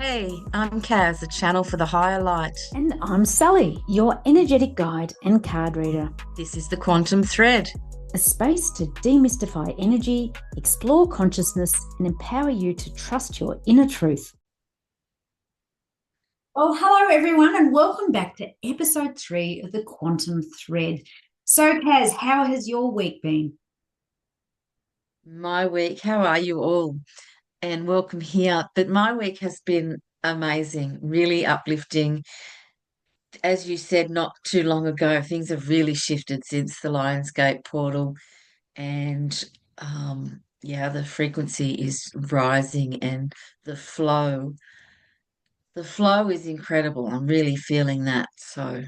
Hey, I'm Kaz, the channel for the higher light. And I'm Sally, your energetic guide and card reader. This is the Quantum Thread. A space to demystify energy, explore consciousness, and empower you to trust your inner truth. Well, hello everyone, and welcome back to episode 3 of the Quantum Thread. So, Kaz, how has your week been? My week, how are you all? And welcome here. But my week has been amazing, really uplifting. As you said not too long ago, things have really shifted since the Lionsgate portal. And yeah, the frequency is rising and the flow. The flow is incredible. I'm really feeling that. So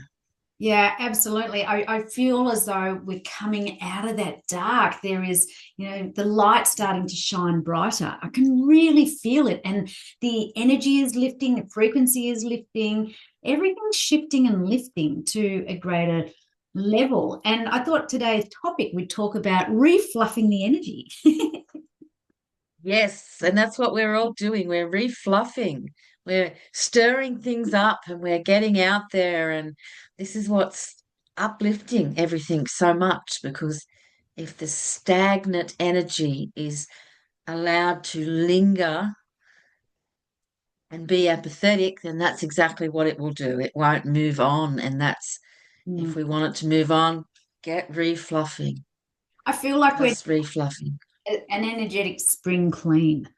Yeah, absolutely. I feel as though we're coming out of that dark. There is, the light starting to shine brighter. I can really feel it. And the energy is lifting, the frequency is lifting, everything's shifting and lifting to a greater level. And I thought today's topic we'd talk about refluffing the energy. yes, and that's what we're all doing. We're refluffing. We're stirring things up and we're getting out there. And this is what's uplifting everything so much because if the stagnant energy is allowed to linger and be apathetic, then that's exactly what it will do. It won't move on. And that's if Mm. we want it to move on, get refluffing, I feel like we're just refluffing. an energetic spring clean.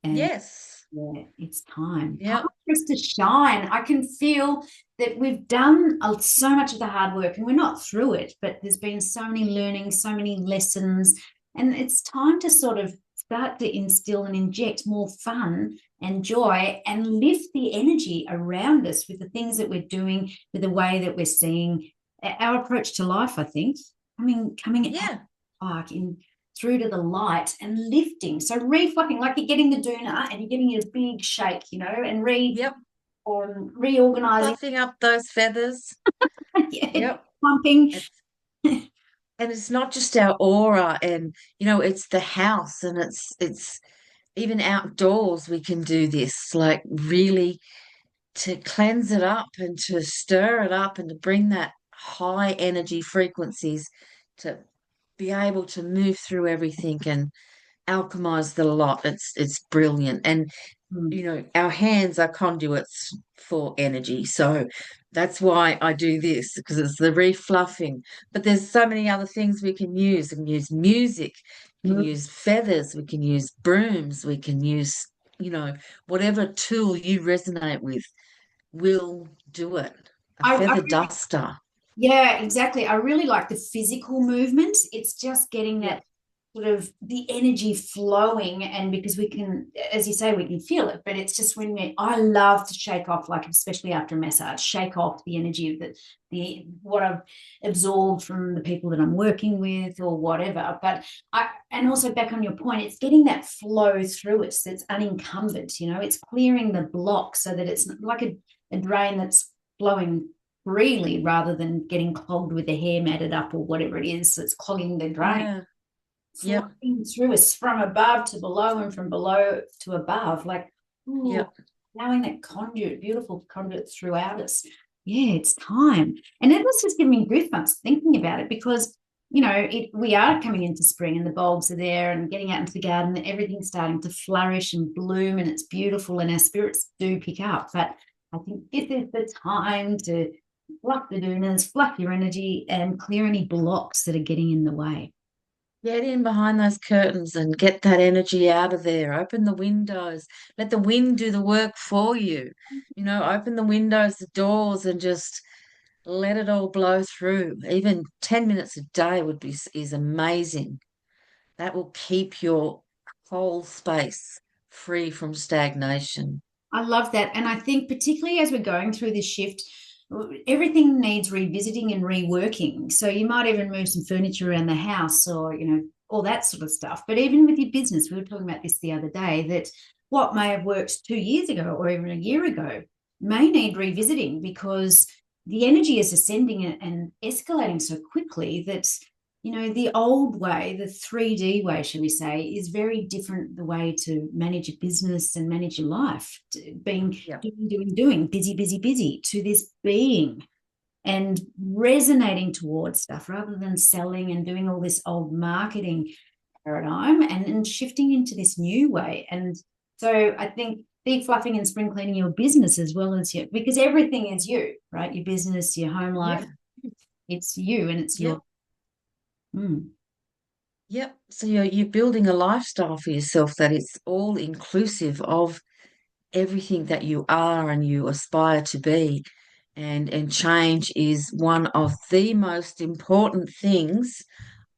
And Yes. yeah, it's time. Time Yep. for us to shine. I can feel that we've done so much of the hard work and we're not through it, but there's been so many learnings, so many lessons, and it's time to sort of start to instill and inject more fun and joy and lift the energy around us with the things that we're doing, with the way that we're seeing our approach to life, I think. Coming out Yeah. arc in through to the light and lifting. So refluffing, like you're getting the doona and you're giving it a big shake, and Yep. reorganizing, Fluffing up those feathers. yeah, Yep. pumping. It's, and it's not just our aura and it's the house and it's even outdoors we can do this, like really to cleanse it up and to stir it up and to bring that high energy frequencies to be able to move through everything and alchemize the lot. It's brilliant. And our hands are conduits for energy. So that's why I do this, because it's the refluffing. But there's so many other things we can use. We can use music, we can use feathers, we can use brooms, we can use, whatever tool you resonate with, will do it. A I feather really, duster. yeah, exactly. I really like the physical movement. It's just getting Yeah. that sort of the energy flowing, and because we can, as you say, we can feel it, but it's just when I love to shake off, like especially after a massage, shake off the energy of the what I've absorbed from the people that I'm working with or whatever. But and also back on your point, it's getting that flow through us that's unencumbered. It's clearing the block so that it's like a drain that's flowing freely rather than getting clogged with the hair matted up or whatever it is that's clogging the drain. Yeah. Yep. Flowing through us from above to below and from below to above, like, ooh, Yep. allowing that conduit, beautiful conduit throughout us. Yeah, it's time. And it was just giving me goosebumps thinking about it because, we are coming into spring and the bulbs are there and getting out into the garden and everything's starting to flourish and bloom and it's beautiful and our spirits do pick up. But I think this is the time to fluff the doonas, fluff your energy and clear any blocks that are getting in the way. Get in behind those curtains and get that energy out of there. Open the windows. Let the wind do the work for you. Open the windows, the doors, and just let it all blow through. Even 10 minutes a day is amazing. That will keep your whole space free from stagnation. I love that. And I think, particularly as we're going through this shift, everything needs revisiting and reworking. So you might even move some furniture around the house or, all that sort of stuff. But even with your business, we were talking about this the other day, that what may have worked 2 years ago or even a year ago may need revisiting because the energy is ascending and escalating so quickly that the old way, the 3D way, shall we say, is very different the way to manage a business and manage your life. Being Yeah. doing, busy, busy, busy, to this being and resonating towards stuff rather than selling and doing all this old marketing paradigm and shifting into this new way. And so I think fluffing and spring cleaning your business as well as you, because everything is you, right? Your business, your home life, Yeah. it's you and it's your. Yep. Mm. Yep. So you're building a lifestyle for yourself that it's all inclusive of everything that you are and you aspire to be. And change is one of the most important things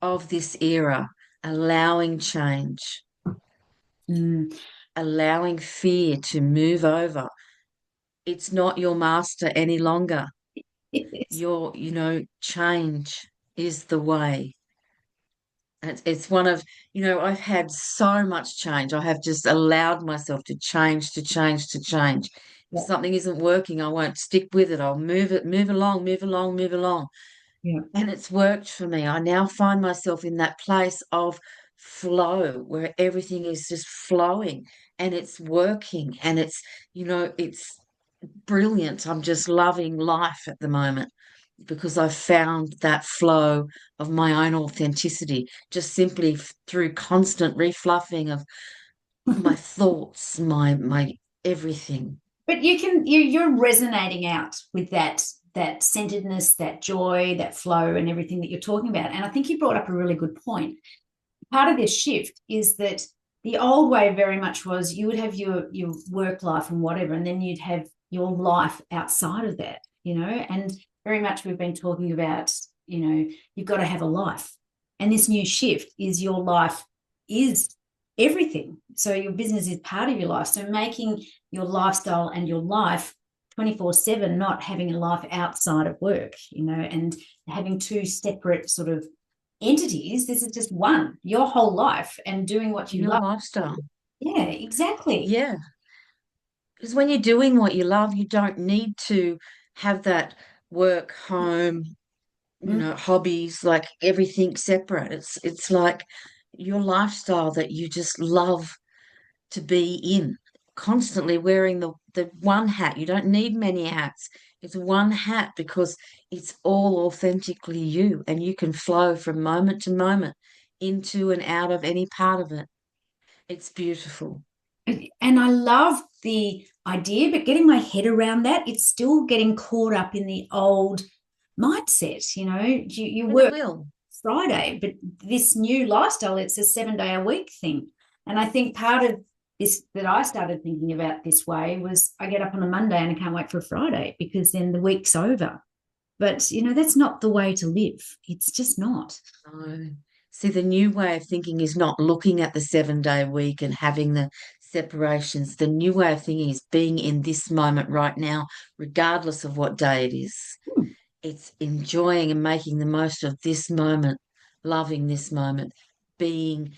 of this era, allowing change, Mm. allowing fear to move over. It's not your master any longer. Yes. Change is the way. It's one of, I've had so much change. I have just allowed myself to change, to change, to change. If Yeah. something isn't working, I won't stick with it. I'll move it, move along, move along, move along. Yeah. And it's worked for me. I now find myself in that place of flow where everything is just flowing and it's working and it's brilliant. I'm just loving life at the moment because I've found that flow of my own authenticity just simply through constant refluffing of my thoughts, my everything. But you're resonating out with that centeredness, that joy, that flow, and everything that you're talking about. And I think you brought up a really good point. Part of this shift is that the old way very much was you would have your work life and whatever, and then you'd have your life outside of that, and very much we've been talking about, you've got to have a life. And this new shift is your life is everything. So your business is part of your life. So making your lifestyle and your life 24/7, not having a life outside of work, and having two separate sort of entities. This is just one, your whole life and doing what you Your love. lifestyle. Yeah, exactly. Yeah. Because when you're doing what you love, you don't need to have that work, home, Mm. hobbies, like everything separate. It's like your lifestyle that you just love to be in, constantly wearing the one hat. You don't need many hats. It's one hat because it's all authentically you, and you can flow from moment to moment into and out of any part of it. It's beautiful. And I love the idea, but getting my head around that, it's still getting caught up in the old mindset. You And it work will. Friday, but this new lifestyle, it's a 7 day a week thing. And I think part of this that I started thinking about this way was I get up on a Monday and I can't wait for Friday because then the week's over. But, that's not the way to live. It's just not. No. See, the new way of thinking is not looking at the 7-day week and having the separations. The new way of thinking is being in this moment right now, regardless of what day it is. Hmm. It's enjoying and making the most of this moment, loving this moment, being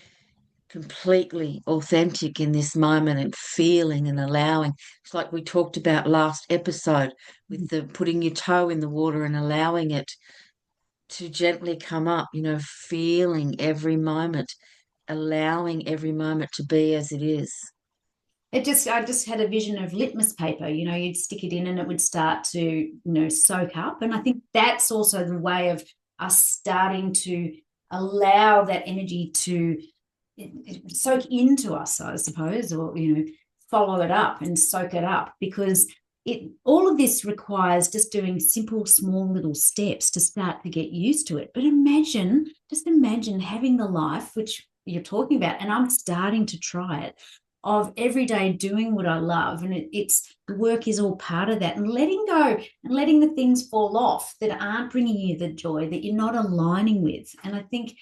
completely authentic in this moment and feeling and allowing. It's like we talked about last episode with the putting your toe in the water and allowing it to gently come up, feeling every moment, allowing every moment to be as it is. I just had a vision of litmus paper. You'd stick it in and it would start to, soak up. And I think that's also the way of us starting to allow that energy to soak into us, I suppose, or, follow it up and soak it up, because all of this requires just doing simple, small little steps to start to get used to it. But just imagine having the life which you're talking about, and I'm starting to try it, of every day doing what I love. And it's the work is all part of that, and letting go and letting the things fall off that aren't bringing you the joy that you're not aligning with. And I think,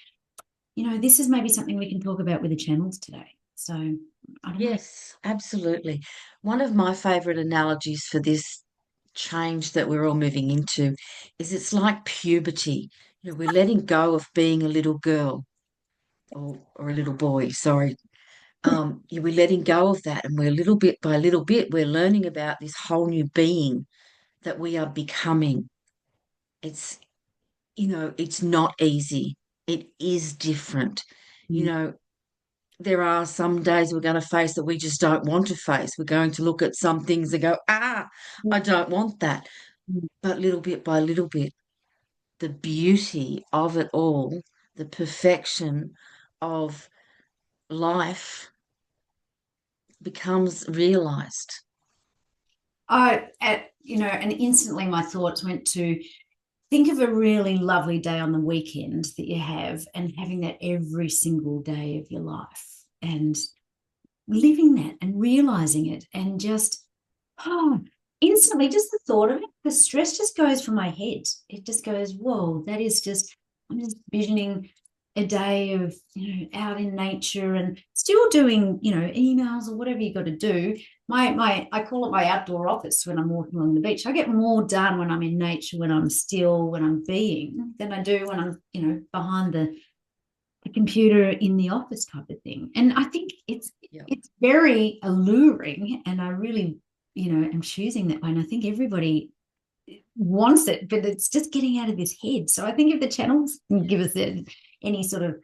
this is maybe something we can talk about with the channels today. So I don't know. Yes, absolutely. One of my favorite analogies for this change that we're all moving into is it's like puberty. We're letting go of being a little girl or a little boy, sorry. We're letting go of that, and we're little bit by little bit, we're learning about this whole new being that we are becoming. It's, it's not easy. It is different. You Mm. know, there are some days we're going to face that we just don't want to face. We're going to look at some things and go, I don't want that. Mm. But little bit by little bit, the beauty of it all, the perfection of life becomes realized. And instantly my thoughts went to think of a really lovely day on the weekend that you have and having that every single day of your life and living that and realizing it and just, oh, instantly just the thought of it, the stress just goes from my head. It just goes, whoa, that is just, I'm just visioning a day of, out in nature and still doing, emails or whatever you got to do. I call it my outdoor office when I'm walking along the beach. I get more done when I'm in nature, when I'm still, when I'm being, than I do when I'm, behind the computer in the office type of thing. And I think it's Yeah. it's very alluring, and I really, am choosing that way. And I think everybody wants it, but it's just getting out of this head. So I think if the channels can give us any sort of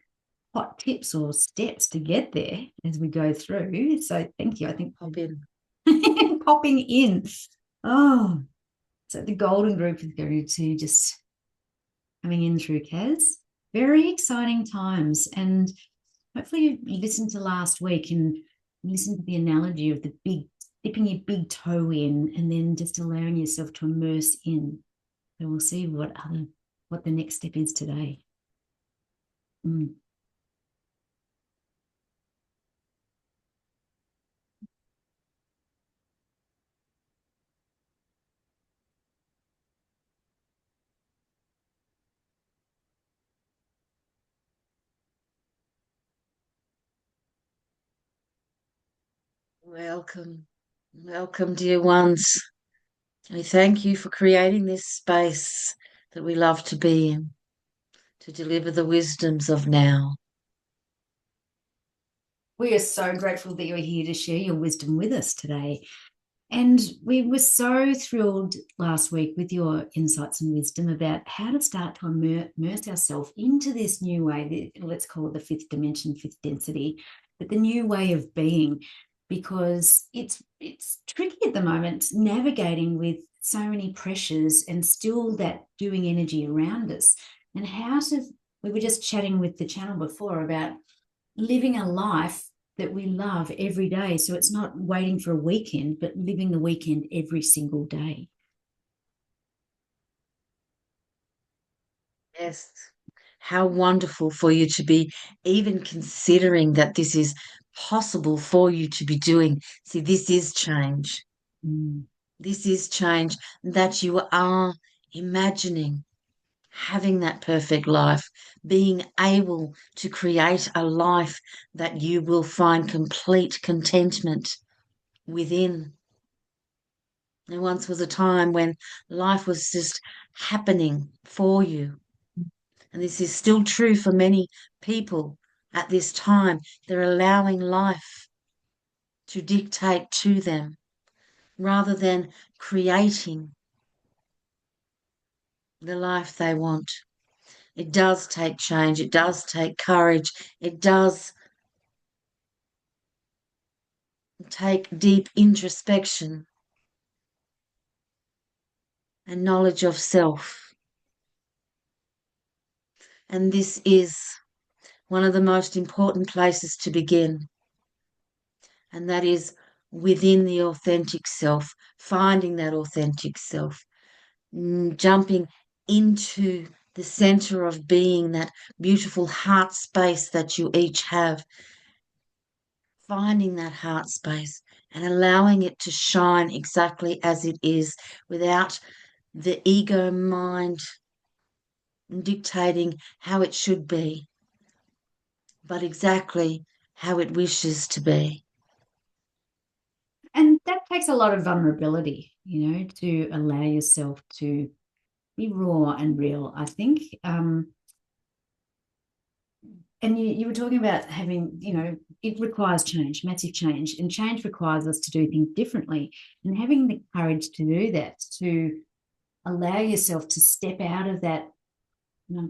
hot tips or steps to get there as we go through. So thank you. I think Pop in. popping in. Oh, so the golden group is going to just coming in through Kaz. Very exciting times. And hopefully you listened to last week and listened to the analogy of the big, dipping your big toe in and then just allowing yourself to immerse in. And we'll see what the next step is today. Mm. Welcome. Welcome, dear ones. We thank you for creating this space that we love to be in, to deliver the wisdoms of now. We are so grateful that you're here to share your wisdom with us today. And we were so thrilled last week with your insights and wisdom about how to start to immerse ourselves into this new way. Let's call it the fifth dimension, fifth density, but the new way of being, because it's tricky at the moment navigating with so many pressures and still that doing energy around us. And we were just chatting with the channel before about living a life that we love every day. So it's not waiting for a weekend, but living the weekend every single day. Yes. How wonderful for you to be even considering that this is possible for you to be doing. See, this is change. Mm. This is change that you are imagining having that perfect life, being able to create a life that you will find complete contentment within. There once was a time when life was just happening for you. And this is still true for many people at this time. They're allowing life to dictate to them rather than creating the life they want. It does take change. It does take courage. It does take deep introspection and knowledge of self. And this is one of the most important places to begin. And that is within the authentic self, finding that authentic self, jumping into the center of being, that beautiful heart space that you each have, finding that heart space and allowing it to shine exactly as it is without the ego mind dictating how it should be, but exactly how it wishes to be. And that takes a lot of vulnerability, to allow yourself to be raw and real, I think. And you were talking about having, it requires change, massive change, and change requires us to do things differently. And having the courage to do that, to allow yourself to step out of that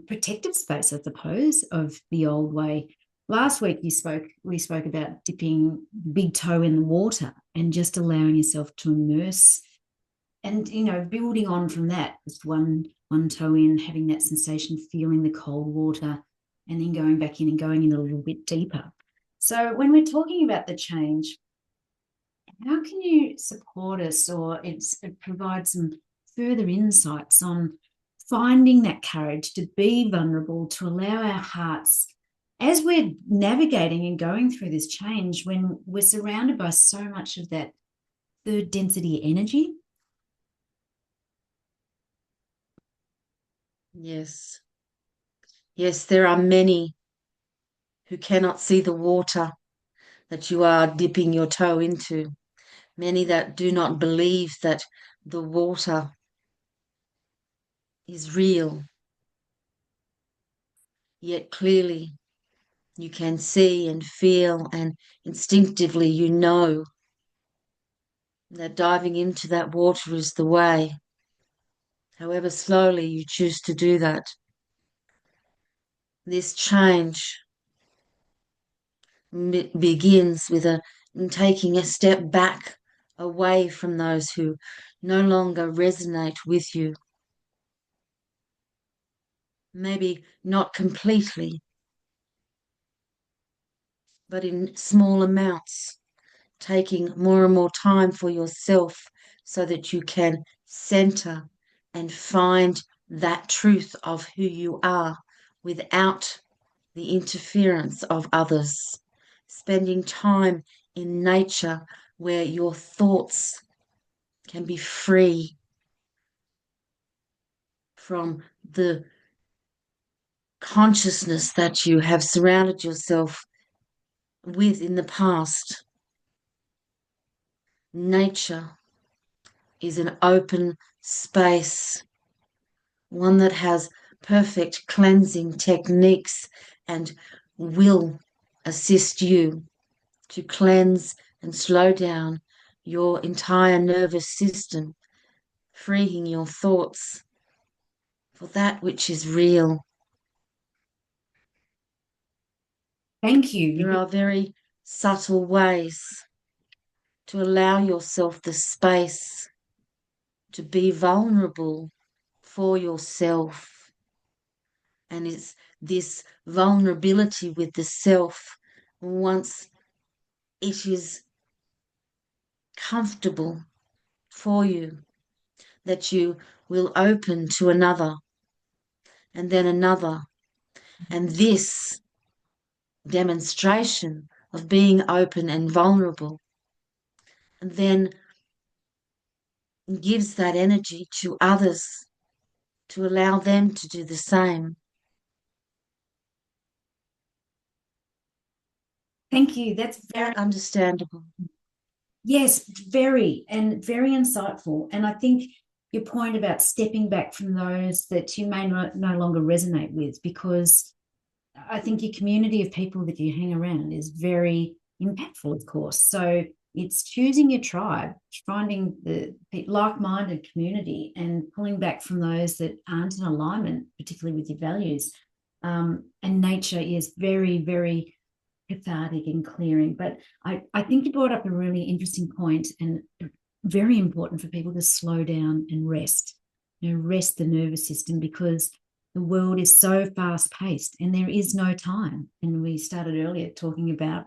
protective space, I suppose, of the old way. Last week we spoke about dipping big toe in the water and just allowing yourself to immerse and building on from that, just one toe in, having that sensation, feeling the cold water, and then going back in and going in a little bit deeper. So when we're talking about the change, how can you support us, or provide some further insights on finding that courage to be vulnerable, to allow our hearts, as we're navigating and going through this change, when we're surrounded by so much of that third density energy? Yes. Yes, there are many who cannot see the water that you are dipping your toe into, many that do not believe that the water is real, yet clearly you can see and feel, and instinctively you know that diving into that water is the way, however slowly you choose to do that. This change begins with taking a step back away from those who no longer resonate with you. Maybe not completely, but in small amounts, taking more and more time for yourself so that you can center and find that truth of who you are without the interference of others. Spending time in nature where your thoughts can be free from the consciousness that you have surrounded yourself with in the past. Nature is an open space, one that has perfect cleansing techniques and will assist you to cleanse and slow down your entire nervous system, freeing your thoughts for that which is real. Thank you. There are very subtle ways to allow yourself the space to be vulnerable for yourself. And it's this vulnerability with the self, once it is comfortable for you, that you will open to another and then another. And this demonstration of being open and vulnerable, and then gives that energy to others to allow them to do the same. Thank you. That's very, That understandable. yes, very, and very insightful. And I think your point about stepping back from those that you may no longer resonate with, because I think your community of people that you hang around is very impactful, of course. So it's choosing your tribe, finding the like-minded community, and pulling back from those that aren't in alignment, particularly with your values. And nature is very, very cathartic and clearing. But I think you brought up a really interesting point, and very important for people to slow down and rest, rest the nervous system, because the world is so fast paced and there is no time. And we started earlier talking about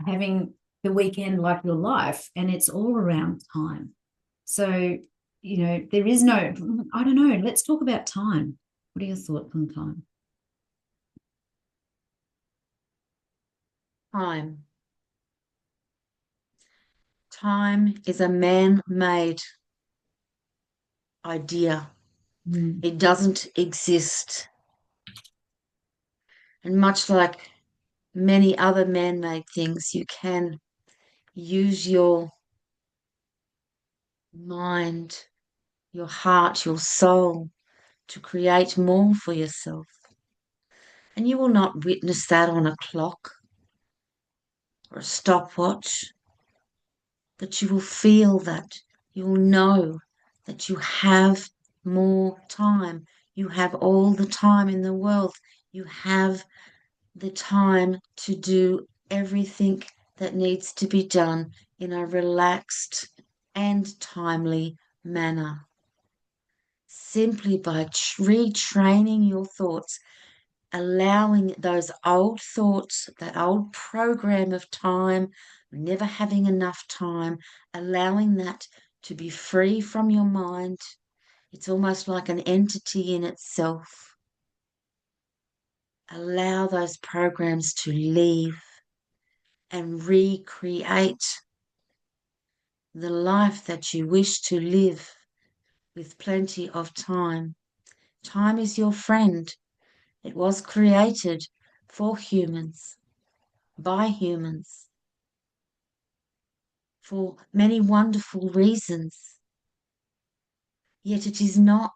having the weekend like your life, and it's all around time. So, there is no, I don't know, let's talk about time. What are your thoughts on time? Time. Time is a man-made idea. Mm. It doesn't exist. And much like many other man-made things, you can use your mind, your heart, your soul to create more for yourself. And you will not witness that on a clock or a stopwatch, but you will feel that. You will know that you have more time. You have all the time in the world. You have the time to do everything that needs to be done in a relaxed and timely manner. Simply by retraining your thoughts, allowing those old thoughts, that old program of time, never having enough time, allowing that to be free from your mind. It's almost like an entity in itself. Allow those programs to leave and recreate the life that you wish to live with plenty of time. Time is your friend. It was created for humans, by humans, for many wonderful reasons. Yet it is not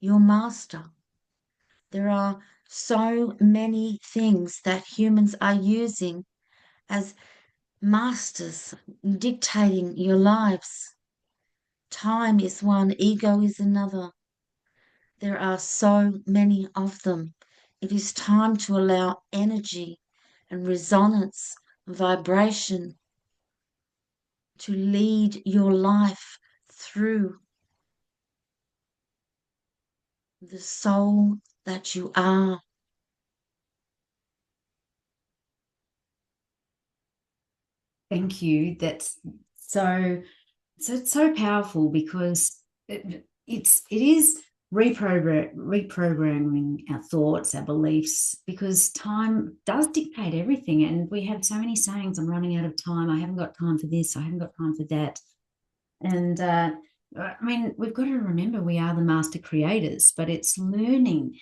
your master. There are so many things that humans are using as masters dictating your lives. Time is one, ego is another. There are so many of them. It is time to allow energy and resonance, vibration to lead your life through the soul that you are. Thank you. That's so it's so powerful because it is reprogramming our thoughts, our beliefs, because time does dictate everything. And we have so many sayings, I'm running out of time, I haven't got time for this, I haven't got time for that. And I mean, we've got to remember we are the master creators, but it's learning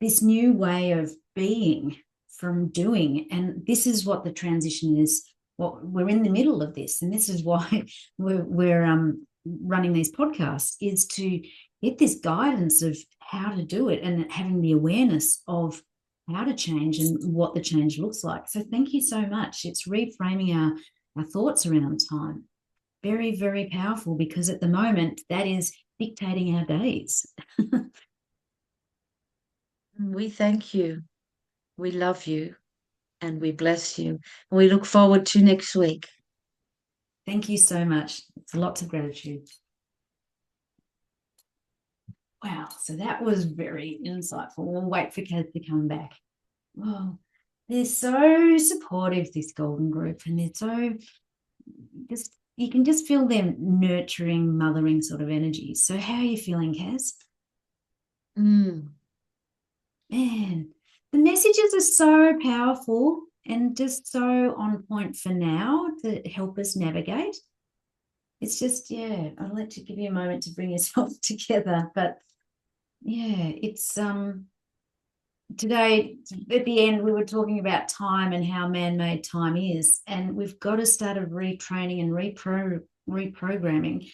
this new way of being from doing. And this is what the transition is. What we're in the middle of this, and this is why we're running these podcasts, is to get this guidance of how to do it and having the awareness of how to change and what the change looks like. So thank you so much. It's reframing our thoughts around time. Very, very powerful, because at the moment that is dictating our days. We thank you. We love you and we bless you. And we look forward to next week. Thank you so much. It's lots of gratitude. Wow. So that was very insightful. We'll wait for Kaz to come back. Oh, they're so supportive, this golden group, and they're so just, you can just feel them nurturing, mothering sort of energy. So how are you feeling, Kaz? Mm. Man, the messages are so powerful and just so on point for now to help us navigate. It's just, yeah, I'll let you give you a moment to bring yourself together. But yeah, it's today at the end we were talking about time and how man-made time is, and we've got to start a retraining and reprogramming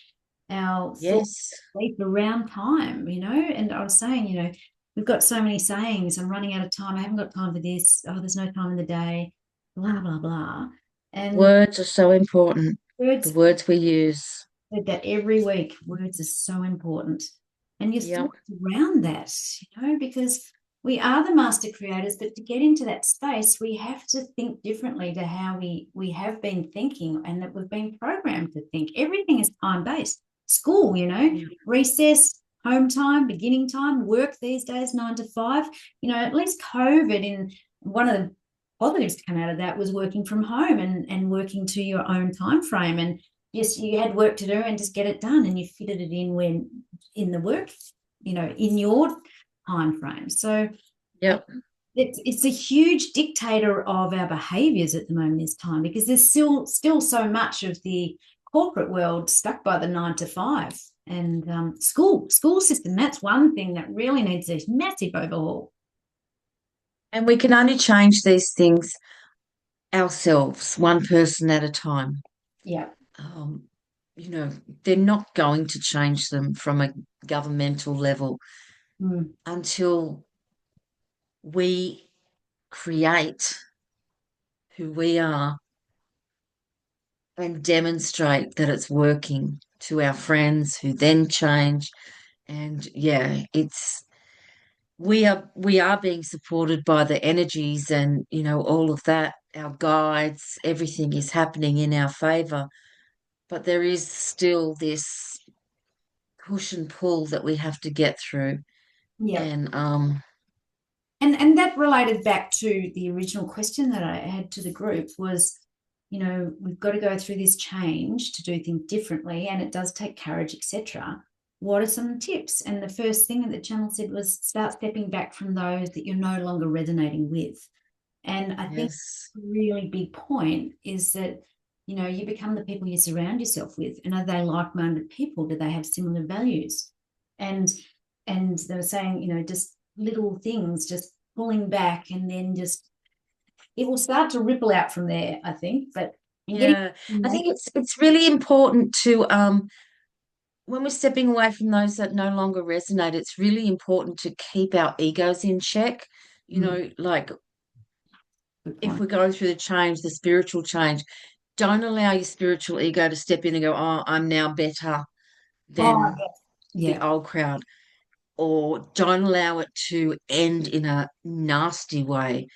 our thought Yes. around time, and I was saying, we've got so many sayings, I'm running out of time, I haven't got time for this, oh, there's no time in the day, blah blah blah. And Words are so important. The words, words we use. said that every week, words are so important, and your Yep. thoughts around that, because we are the master creators, but to get into that space we have to think differently to how we have been thinking, and that we've been programmed to think everything is time based. School, Yeah. recess, home time, beginning time, work these days 9 to 5. At least COVID, in one of the positives to come out of that was working from home and working to your own time frame, and just you had work to do and just get it done, and you fitted it in when in the work, in your time frame. So Yep. it's a huge dictator of our behaviors at the moment, this time, because there's still so much of the corporate world stuck by the 9 to 5. And school system, that's one thing that really needs a massive overhaul. And we can only change these things ourselves, one person at a time. Yeah. Um, they're not going to change them from a governmental level Mm. until we create who we are and demonstrate that it's working to our friends who then change. And yeah, it's we are being supported by the energies and all of that. Our guides, everything is happening in our favor, but there is still this push and pull that we have to get through. Yeah. And And that related back to the original question that I had to the group was, we've got to go through this change to do things differently, and it does take courage, etc. What are some tips? And the first thing that the channel said was start stepping back from those that you're no longer resonating with. And I think yes, a really big point is that, you become the people you surround yourself with. And are they like-minded people? Do they have similar values? And they were saying, just little things, just pulling back, and then just it will start to ripple out from there, I think. But and getting yeah, I think it's really important to when we're stepping away from those that no longer resonate, it's really important to keep our egos in check. Like good if point. we're going through the change, the spiritual change, don't allow your spiritual ego to step in and go, oh, I'm now better Oh, than the yeah. old crowd. Or don't allow it to end in a nasty way.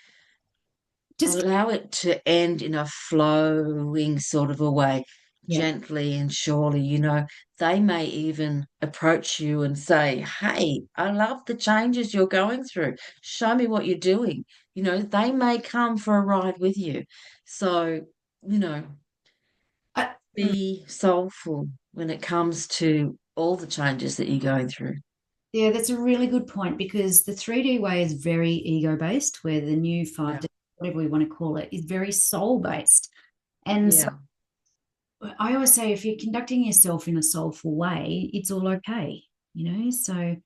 Just Allow it to end in a flowing sort of a way, yeah. gently and surely. They may even approach you and say, hey, I love the changes you're going through. Show me what you're doing. They may come for a ride with you. So, you know, I, be soulful when it comes to all the changes that you're going through. yeah, that's a really good point, because the 3D way is very ego based, where the new Yeah. 5D, whatever we want to call it, is very soul based. And so Yeah. I always say if you're conducting yourself in a soulful way, it's all okay, So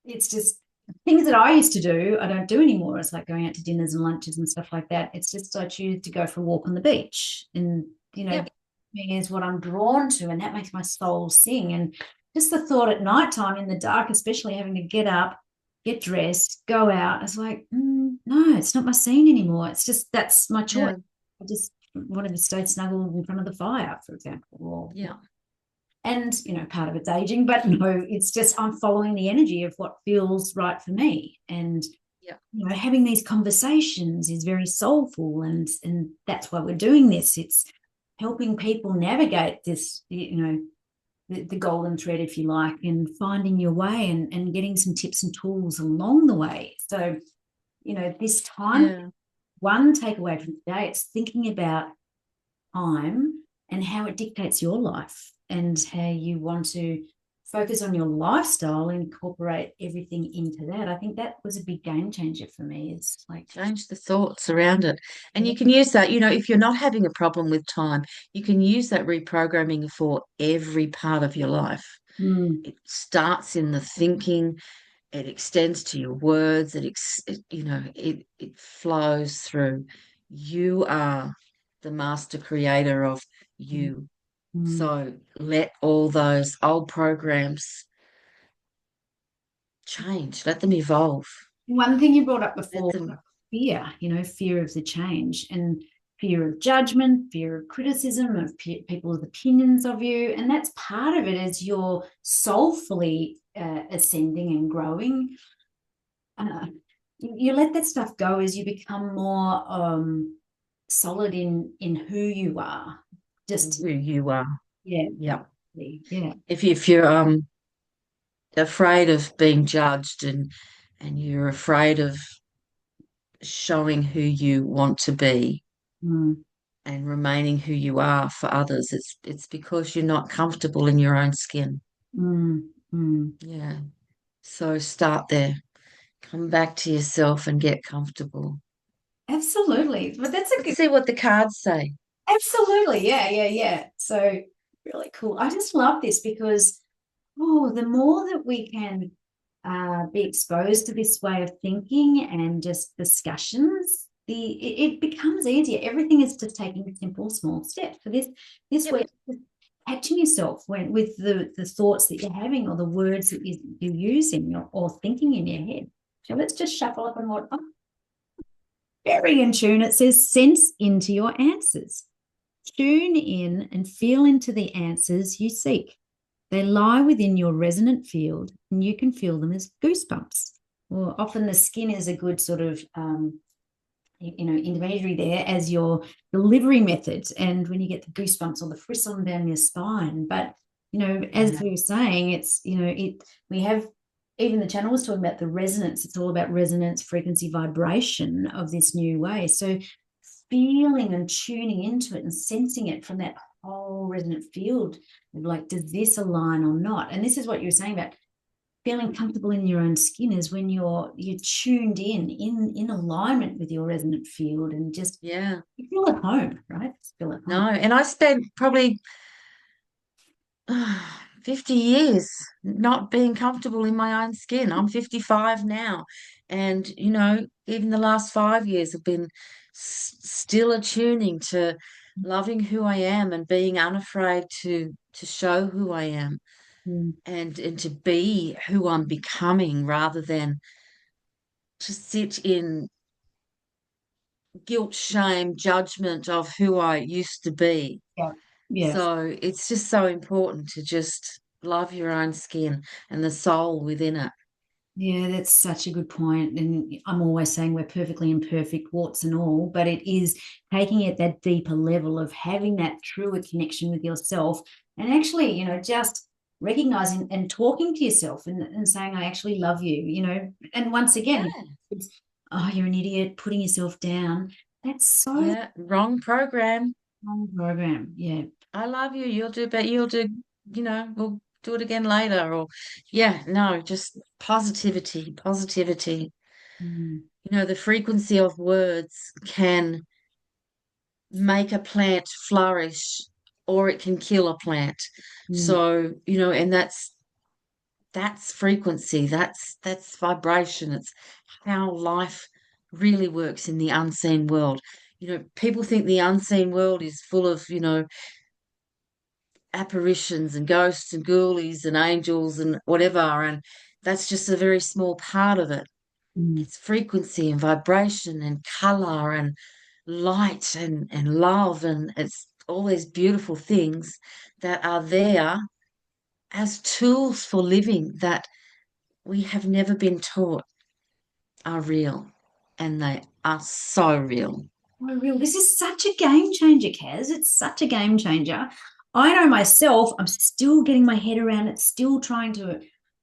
it's just things that I used to do, I don't do anymore. It's like going out to dinners and lunches and stuff like that. It's just I choose to go for a walk on the beach, and Yep. me is what I'm drawn to, and that makes my soul sing. And just the thought at nighttime in the dark, especially having to get up, get dressed, go out, it's like, no, it's not my scene anymore. It's just that's my choice. Yeah. I just wanted to stay snuggled in front of the fire, for example, Yeah. and part of it's aging, but no, it's just I'm following the energy of what feels right for me. And Yeah. having these conversations is very soulful, and that's why we're doing this. It's helping people navigate this, the golden thread, if you like, and finding your way, and getting some tips and tools along the way. So this time, Yeah. one takeaway from today, it's thinking about time and how it dictates your life, and how you want to focus on your lifestyle and incorporate everything into that. I think that was a big game changer for me. It's like, Change the thoughts around it. And you can use that, if you're not having a problem with time, you can use that reprogramming for every part of your life. mm, It starts in the thinking, it extends to your words, it flows through. You are the master creator of you. mm. So let all those old programs change, let them evolve, One thing you brought up let before, them, fear, fear of the change, and fear of judgment, fear of criticism, of people's opinions of you. And that's part of it as you're soulfully ascending and growing. You let that stuff go as you become more solid in who you are. Just, who you are. yeah, Yeah. absolutely. Yeah. If you're afraid of being judged and you're afraid of showing who you want to be Mm, and remaining who you are for others, it's because you're not comfortable in your own skin. mm, mm. Yeah. So start there. Come back to yourself and get comfortable. Absolutely. But that's a Let's good, see what the cards say. absolutely. Yeah, yeah, yeah. So really cool. I just love this because, the more that we can be exposed to this way of thinking and just discussions, it becomes easier. Everything is just taking simple, small steps. For this Yep. week, catching yourself with the thoughts that you're having, or the words that you're using, or thinking in your head. So let's just shuffle up and what. Oh, very in tune. It says sense into your answers. Tune in and feel into the answers you seek. They lie within your resonant field, and you can feel them as goosebumps. Well, often the skin is a good sort of intermediary there as your delivery methods, and when you get the goosebumps or the frisson down your spine. But as Yeah. we were saying, it's we have, even the channel was talking about the resonance. It's all about resonance, frequency, vibration of this new way. So feeling and tuning into it and sensing it from that whole resonant field of like, does this align or not? And this is what you were saying about feeling comfortable in your own skin, is when you're tuned in alignment with your resonant field, and just Yeah. you feel at home, right? Just feel at home. No, and I spent probably 50 years not being comfortable in my own skin. I'm 55 now. And, even the last 5 years have been still attuning to loving who I am and being unafraid to show who I am, Mm, and to be who I'm becoming, rather than to sit in guilt, shame, judgment of who I used to be. yeah. Yes. So it's just so important to just love your own skin and the soul within it. Yeah, that's such a good point. And I'm always saying we're perfectly imperfect, warts and all, but it is taking it that deeper level of having that truer connection with yourself, and actually, just recognizing and talking to yourself, and saying, I actually love you, And once again, Yeah, it's, oh, you're an idiot, putting yourself down. That's so yeah. Wrong program. wrong program. Yeah. I love you. You'll do better. You'll do, we'll do it again later. Or, yeah, no, just positivity, positivity. Mm, The frequency of words can make a plant flourish, or it can kill a plant. mm, So, and that's frequency, that's vibration. It's how life really works in the unseen world. People think the unseen world is full of, apparitions and ghosts and ghoulies and angels and whatever, and that's just a very small part of it. mm, It's frequency and vibration and color and light and love, and it's all these beautiful things that are there as tools for living, that we have never been taught are real, and they are so real. oh, real. This is such a game changer, Kaz. It's such a game changer. I know myself, I'm still getting my head around it, still trying to,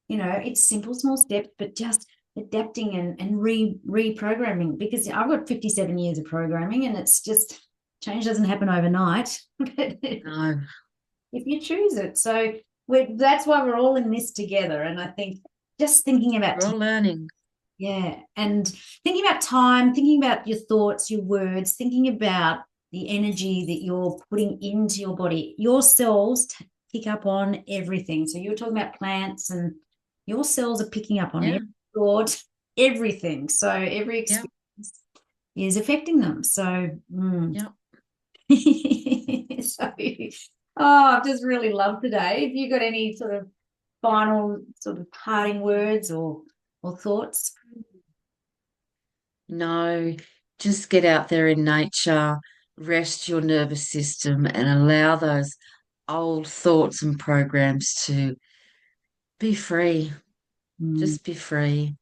it's simple, small steps, but just adapting and reprogramming, because I've got 57 years of programming, and it's just change doesn't happen overnight. No, If you choose it. So that's why we're all in this together. And I think just thinking about we're all learning. yeah. And thinking about time, thinking about your thoughts, your words, thinking about the energy that you're putting into your body. Your cells pick up on everything. So you were talking about plants, and your cells are picking up on Yeah, every thought, everything. So every yeah, experience is affecting them. So, yeah. so I've just really loved today. Have you got any sort of final sort of parting words or thoughts? No, just get out there in nature, rest your nervous system, and allow those old thoughts and programs to be free. Mm. Just be free.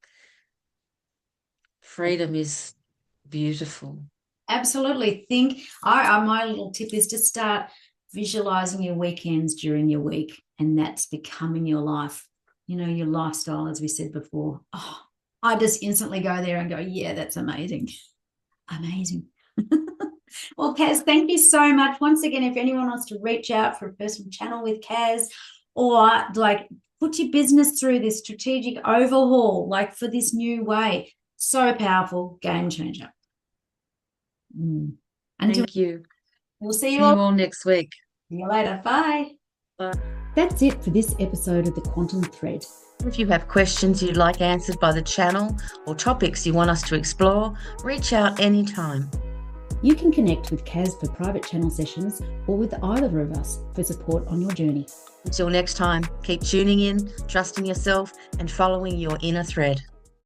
Freedom is beautiful. Absolutely. I my little tip is to start visualizing your weekends during your week, and that's becoming your life, your lifestyle, as we said before. Oh, I just instantly go there and go, yeah, that's amazing. Amazing. Well, Kaz, thank you so much. Once again, if anyone wants to reach out for a personal channel with Kaz, or like put your business through this strategic overhaul, like for this new way, so powerful, game changer. Mm. Until Thank you. we'll see you See all. you all next week. See you later. Bye. Bye. That's it for this episode of The Quantum Thread. If you have questions you'd like answered by the channel, or topics you want us to explore, reach out anytime. You can connect with Kaz for private channel sessions, or with either of us for support on your journey. Until next time, keep tuning in, trusting yourself, and following your inner thread.